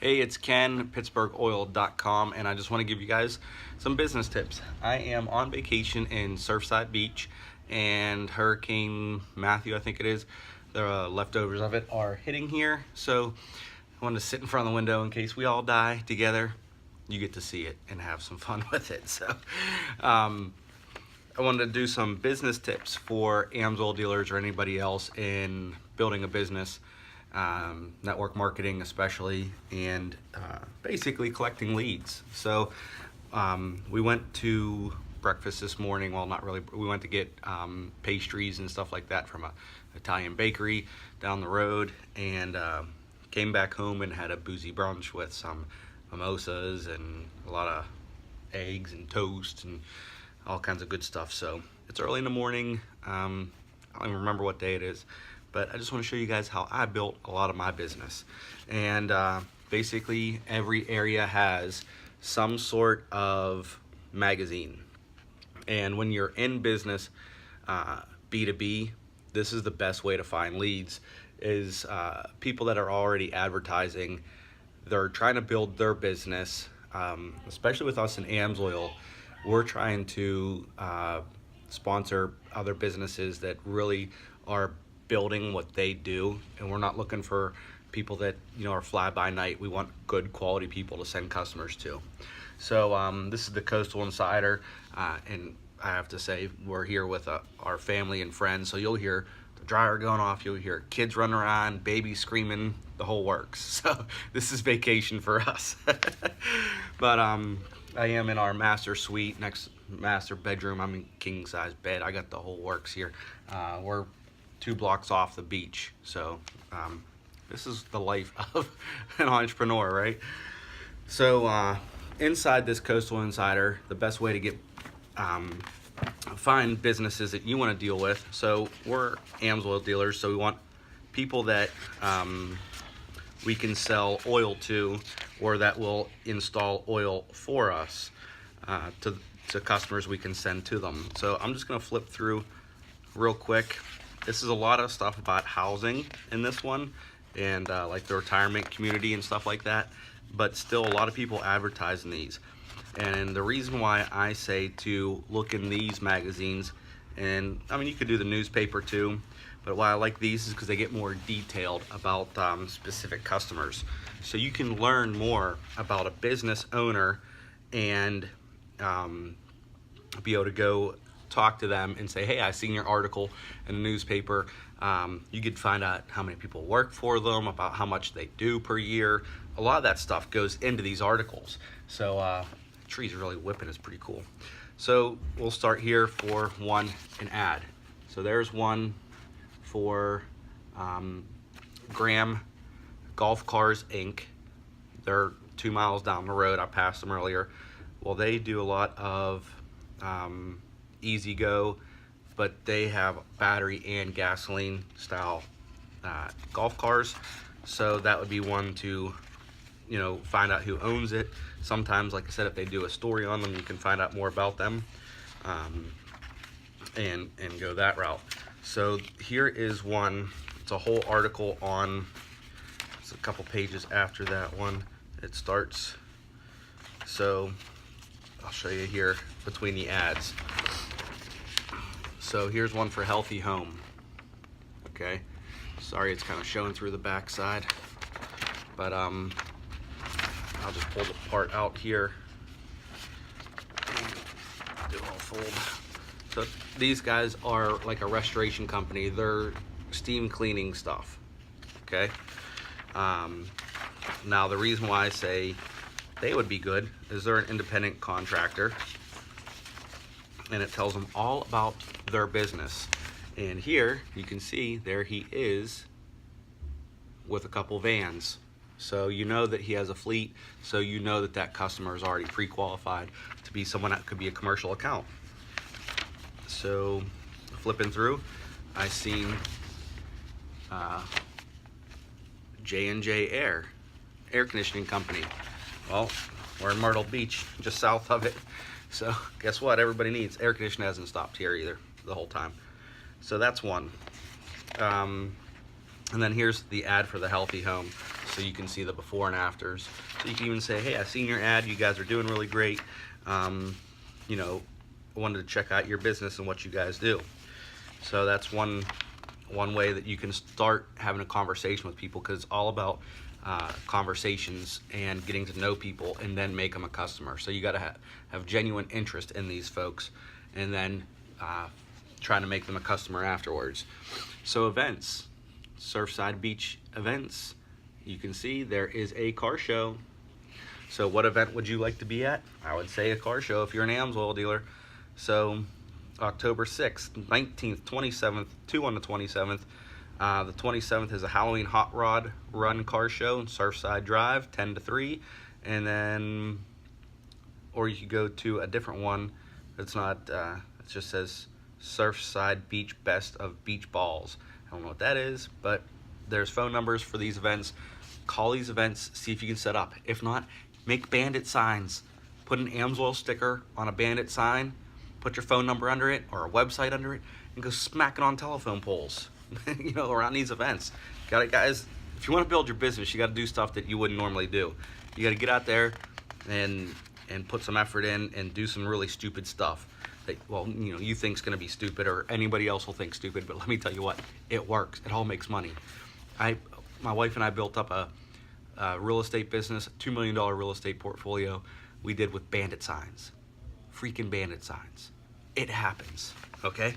Hey, it's Ken, PittsburghOil.com, and I just want to give you guys some business tips. I am on vacation in Surfside Beach, and Hurricane Matthew, I think it is, the leftovers of it are hitting here. So I wanted to sit in front of the window in case we all die together. You get to see it and have some fun with it. So I wanted to do some business tips for AMSOIL dealers or anybody else in building a business. Network marketing especially, and basically collecting leads. So we went to breakfast this morning. Well, not really. We went to get pastries and stuff like that from a Italian bakery down the road, and came back home and had a boozy brunch with some mimosas and a lot of eggs and toast and all kinds of good stuff. So it's early in the morning. I don't even remember what day it is, but I just want to show you guys how I built a lot of my business. And basically every area has some sort of magazine. And when you're in business, B2B, this is the best way to find leads, is people that are already advertising. They're trying to build their business, especially with us in AMSOIL. We're trying to sponsor other businesses that really are building what they do, and we're not looking for people that are fly by night. We want good quality people to send customers to. So this is the Coastal Insider, and I have to say we're here with our family and friends. So you'll hear the dryer going off, you'll hear kids running around, babies screaming, the whole works. So this is vacation for us. But I am in our master suite, next master bedroom. I'm in king size bed. I got the whole works here. We're 2 blocks off the beach. So this is the life of an entrepreneur, right? So inside this Coastal Insider, the best way to get find businesses that you want to deal with. So we're AMSOIL dealers, so we want people that we can sell oil to, or that will install oil for us to customers we can send to them. So I'm just going to flip through real quick. This is a lot of stuff about housing in this one, and like the retirement community and stuff like that, but still a lot of people advertise in these. And the reason why I say to look in these magazines, and I mean you could do the newspaper too, but why I like these is because they get more detailed about specific customers. So you can learn more about a business owner and be able to go talk to them and say, hey, I seen your article in the newspaper. You could find out how many people work for them, about how much they do per year. A lot of that stuff goes into these articles. So trees really whipping is pretty cool. So we'll start here for an ad. So there's one for Graham Golf Cars Inc. They're 2 miles down the road. I passed them earlier. Well, they do a lot of easy go, but they have battery and gasoline style golf cars. So that would be one to find out who owns it. Sometimes, like I said, if they do a story on them, you can find out more about them and go that route. So here is one. It's a whole article on, it's a couple pages after that one. It starts, so I'll show you here between the ads. So here's one for Healthy Home. Okay, sorry it's kind of showing through the back side, but I'll just pull the part out here. Do it all fold. So these guys are like a restoration company. They're steam cleaning stuff. Okay. Now the reason why I say they would be good is they're an independent contractor, and it tells them all about their business. And here you can see there he is with a couple vans. So you know that he has a fleet, so you know that that customer is already pre-qualified to be someone that could be a commercial account. So flipping through, I seen J&J Air Conditioning Company. Well, we're in Myrtle Beach, just south of it. So guess what? Everybody needs air conditioning. Hasn't stopped here either the whole time. So that's one. And then here's the ad for the Healthy Home. so you can see the before and afters. So you can even say, hey, I seen your ad, you guys are doing really great. You know, I wanted to check out your business and what you guys do. So that's one way that you can start having a conversation with people, because it's all about conversations and getting to know people and then make them a customer. So you got to have genuine interest in these folks, and then trying to make them a customer afterwards. So events, Surfside Beach events. You can see there is a car show. So what event would you like to be at? I would say a car show if you're an AMSOIL dealer. So October 6th, 19th, 27th, 2 on the 27th. The 27th is a Halloween hot rod run car show, Surfside Drive, 10 to 3. And then, or you could go to a different one. It's not, it just says Surfside Beach Best of Beach Balls. I don't know what that is, but there's phone numbers for these events. Call these events, see if you can set up. If not, make bandit signs. Put an AMSOIL sticker on a bandit sign, put your phone number under it or a website under it, and go smack it on telephone poles. You know, around these events. Got it, guys. If you want to build your business, you got to do stuff that you wouldn't normally do. You got to get out there and put some effort in and do some really stupid stuff that, well, you know, you think's going to be stupid, or anybody else will think stupid. But let me tell you what, it works. It all makes money. My wife and I built up a real estate business, a $2 million real estate portfolio. We did with bandit signs, freaking bandit signs. It happens, okay?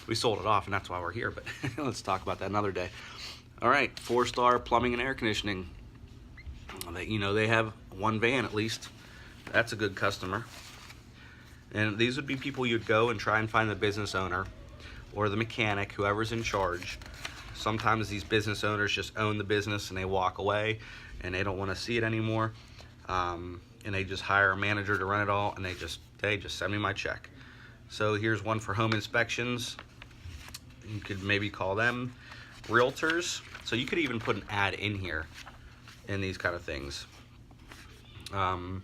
We sold it off, and that's why we're here, but let's talk about that another day. All right, 4-star plumbing and air conditioning. You know, they have one van at least. That's a good customer. And these would be people you'd go and try and find the business owner or the mechanic, whoever's in charge. Sometimes these business owners just own the business and they walk away and they don't want to see it anymore. And they just hire a manager to run it all, and they just send me my check. So here's one for home inspections. You could maybe call them. Realtors. So you could even put an ad in here in these kind of things. And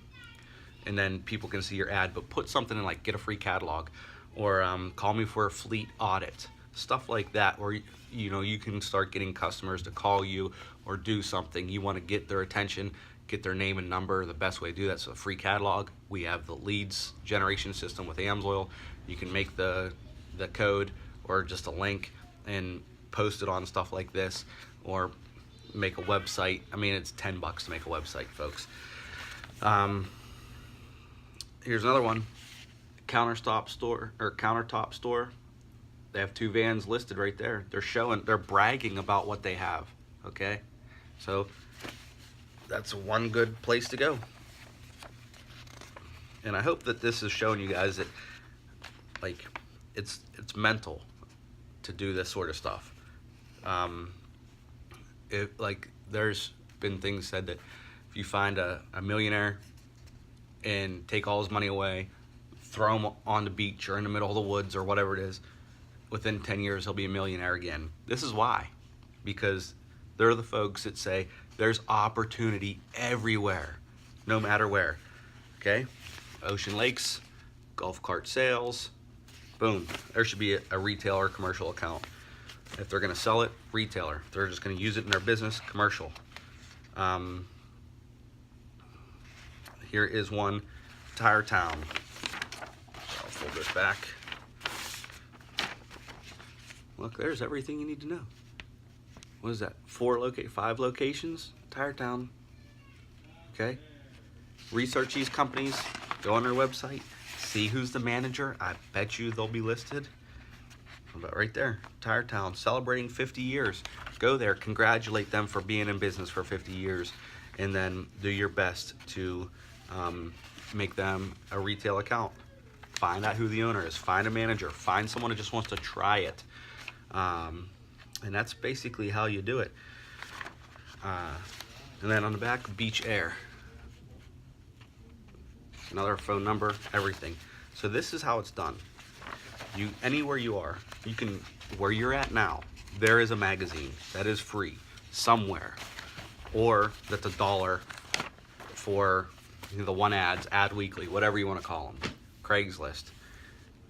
then people can see your ad, but put something in like get a free catalog, or call me for a fleet audit. Stuff like that, where you know, you can start getting customers to call you or do something. You want to get their attention, get their name and number. The best way to do that is a free catalog. We have the leads generation system with AMSOIL. You can make the code or just a link and post it on stuff like this, or make a website. I mean, it's $10 to make a website, folks. Here's another one, countertop store. They have 2 vans listed right there. They're bragging about what they have, okay? So that's one good place to go. And I hope that this is showing you guys that, like, it's mental to do this sort of stuff. Like, there's been things said that if you find a millionaire and take all his money away, throw him on the beach or in the middle of the woods or whatever it is, within 10 years he'll be a millionaire again. This is why. Because they're the folks that say there's opportunity everywhere, no matter where. Okay? Ocean lakes, golf cart sales, boom. There should be a retail or commercial account. If they're gonna sell it, retailer. If they're just gonna use it in their business, commercial. Here is one, Tire Town. I'll fold this back. Look, there's everything you need to know. What is that? 5 locations, Tire Town. Okay? Research these companies, go on their website, see who's the manager. I bet you they'll be listed. But right there, Tire Town, celebrating 50 years. Go there, congratulate them for being in business for 50 years, and then do your best to make them a retail account. Find out who the owner is, find a manager, find someone who just wants to try it. And that's basically how you do it. And then on the back, Beach Air. Another phone number, everything. So this is how it's done. Anywhere you are, you can, where you're at now, there is a magazine that is free somewhere, or that's $1 for the one ads, Ad Weekly, whatever you want to call them, Craigslist.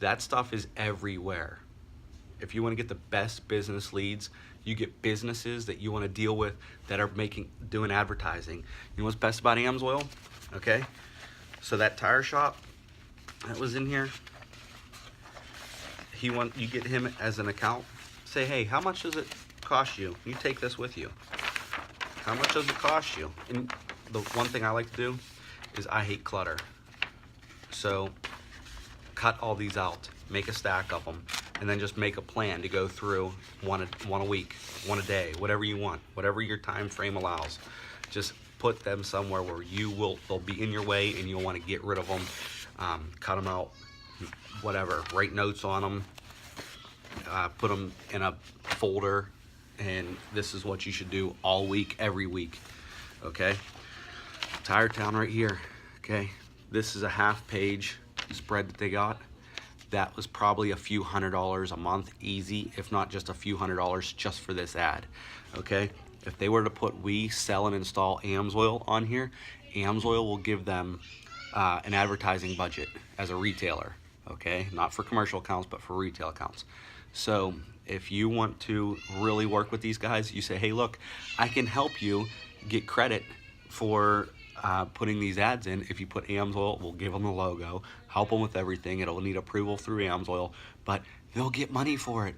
That stuff is everywhere. If you want to get the best business leads, You get businesses that you want to deal with that are doing advertising. You know what's best about AMSOIL? Okay, so that tire shop that was in here, you get him as an account. Say, hey, how much does it cost you? You take this with you. How much does it cost you? And the one thing I like to do is I hate clutter. So cut all these out, make a stack of them, and then just make a plan to go through one a week, one a day, whatever you want, whatever your time frame allows. Just put them somewhere where they'll be in your way and you'll want to get rid of them, cut them out, whatever, write notes on them, put them in a folder, and this is what you should do all week, every week. Okay, Tire Town right here. Okay, this is a half-page spread that they got. That was probably a few $100s a month, easy, if not just a few $100s just for this ad. Okay, if they were to put "we sell and install AMSOIL" on here, AMSOIL will give them an advertising budget as a retailer. Okay, not for commercial accounts, but for retail accounts. So if you want to really work with these guys, you say, hey, look, I can help you get credit for putting these ads in. If you put AMSOIL, we'll give them the logo, help them with everything. It'll need approval through AMSOIL, but they'll get money for it.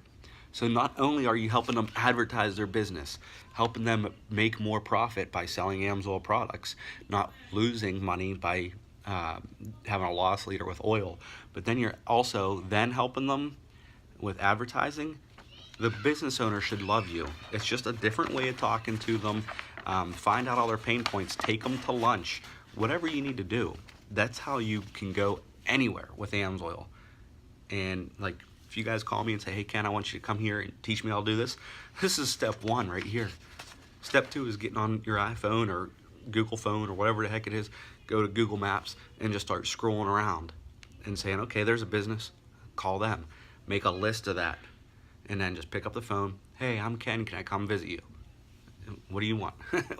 So not only are you helping them advertise their business, helping them make more profit by selling AMSOIL products, not losing money by having a loss leader with oil, but then you're also then helping them with advertising. The business owner should love you. It's just a different way of talking to them. Find out all their pain points, take them to lunch, whatever you need to do. That's how you can go anywhere with AMSOIL. And like, if you guys call me and say, hey Ken, I want you to come here and teach me how to do this, this is step one right here. Step two is getting on your iPhone or Google phone or whatever the heck it is, go to Google Maps and just start scrolling around and saying, okay, there's a business, call them. Make a list of that, and then just pick up the phone. Hey, I'm Ken, can I come visit you? What do you want?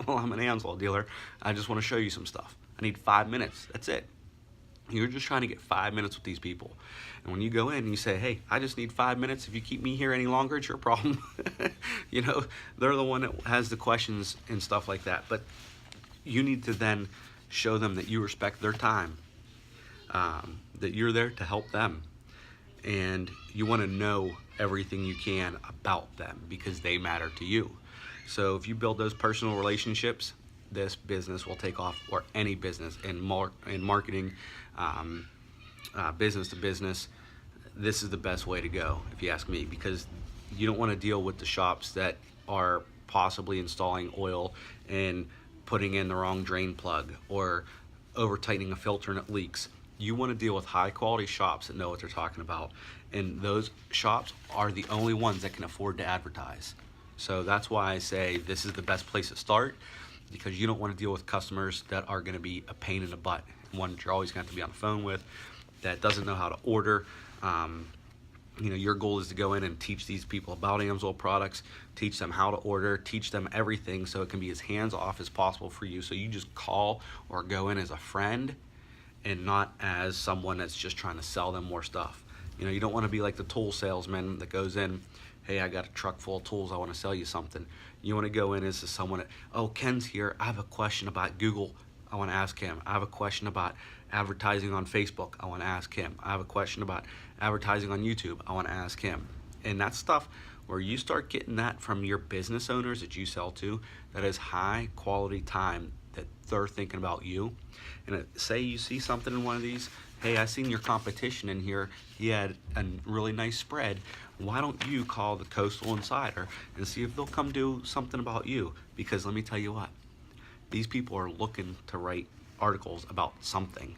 Well, I'm an AMSOIL dealer. I just want to show you some stuff. I need 5 minutes, that's it. You're just trying to get 5 minutes with these people. And when you go in and you say, hey, I just need 5 minutes. If you keep me here any longer, it's your problem. You know, they're the one that has the questions and stuff like that. But you need to then show them that you respect their time, that you're there to help them. And you want to know everything you can about them because they matter to you. So if you build those personal relationships, this business will take off, or any business in marketing, business to business. This is the best way to go, if you ask me, because you don't want to deal with the shops that are possibly installing oil and putting in the wrong drain plug or over tightening a filter and it leaks. You want to deal with high quality shops that know what they're talking about, and those shops are the only ones that can afford to advertise. So that's why I say this is the best place to start, because you don't want to deal with customers that are going to be a pain in the butt, one that you're always going to have to be on the phone with, that doesn't know how to order. You know, your goal is to go in and teach these people about AMSOIL products, teach them how to order, teach them everything so it can be as hands-off as possible for you. So you just call or go in as a friend and not as someone that's just trying to sell them more stuff. You know, you don't want to be like the tool salesman that goes in, hey, I got a truck full of tools, I want to sell you something. You want to go in as someone that, oh, Ken's here, I have a question about Google, I want to ask him. I have a question about advertising on Facebook, I want to ask him. I have a question about advertising on YouTube, I want to ask him. And that's stuff where you start getting that from your business owners that you sell to, that is high quality time that they're thinking about you. And say you see something in one of these, hey, I seen your competition in here, he had a really nice spread. Why don't you call the Coastal Insider and see if they'll come do something about you? Because let me tell you what, these people are looking to write articles about something.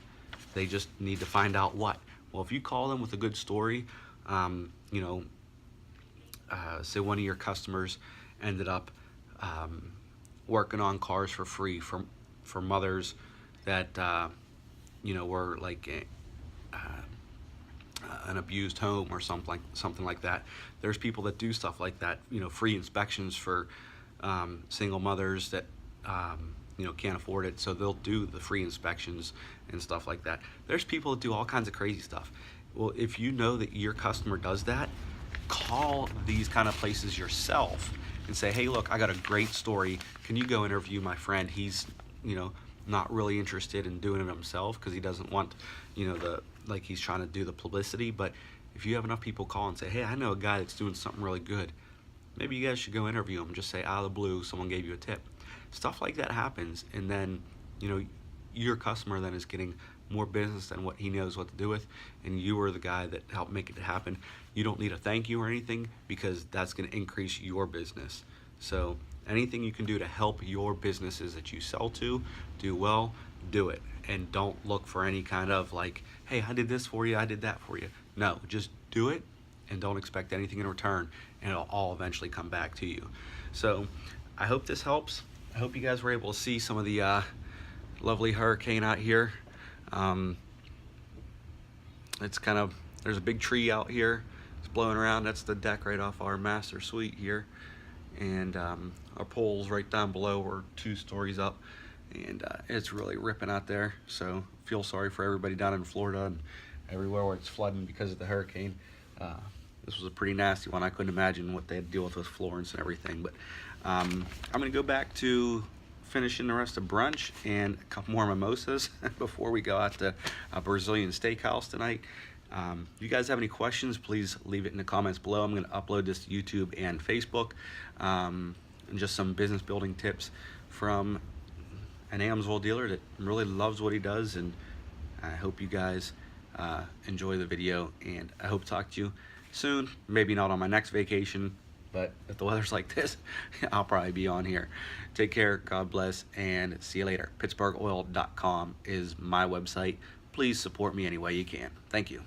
They just need to find out what. Well, if you call them with a good story, you know, say one of your customers ended up working on cars for free for mothers that you know, were like an abused home or something like that. There's people that do stuff like that, you know, free inspections for single mothers that you know, can't afford it, so they'll do the free inspections and stuff like that. There's people that do all kinds of crazy stuff. Well, if you know that your customer does that, call these kind of places yourself and say, hey, look, I got a great story. Can you go interview my friend? He's, you know, not really interested in doing it himself because he doesn't want, you know, like he's trying to do the publicity. But if you have enough people call and say, hey, I know a guy that's doing something really good, maybe you guys should go interview him. Just say out of the blue, someone gave you a tip. Stuff like that happens, and then, you know, your customer then is getting more business than what he knows what to do with, and you are the guy that helped make it happen. You don't need a thank you or anything, because that's going to increase your business. So anything you can do to help your businesses that you sell to do well, do it. And don't look for any kind of like, hey, I did this for you, I did that for you. No, just do it and don't expect anything in return, and it'll all eventually come back to you. So I hope this helps. I hope you guys were able to see some of the lovely hurricane out here. It's kind of, there's a big tree out here. It's blowing around. That's the deck right off our master suite here. And our pole's right down below. We're 2 stories up. And it's really ripping out there. So feel sorry for everybody down in Florida and everywhere where it's flooding because of the hurricane. This was a pretty nasty one. I couldn't imagine what they had to deal with Florence and everything. But I'm going to go back to finishing the rest of brunch and a couple more mimosas before we go out to a Brazilian steakhouse tonight. If you guys have any questions, please leave it in the comments below. I'm going to upload this to YouTube and Facebook, and just some business building tips from an AMSOIL dealer that really loves what he does. And I hope you guys enjoy the video, and I hope to talk to you soon. Maybe not on my next vacation, but if the weather's like this, I'll probably be on here. Take care, God bless, and see you later. PittsburghOil.com is my website. Please support me any way you can. Thank you.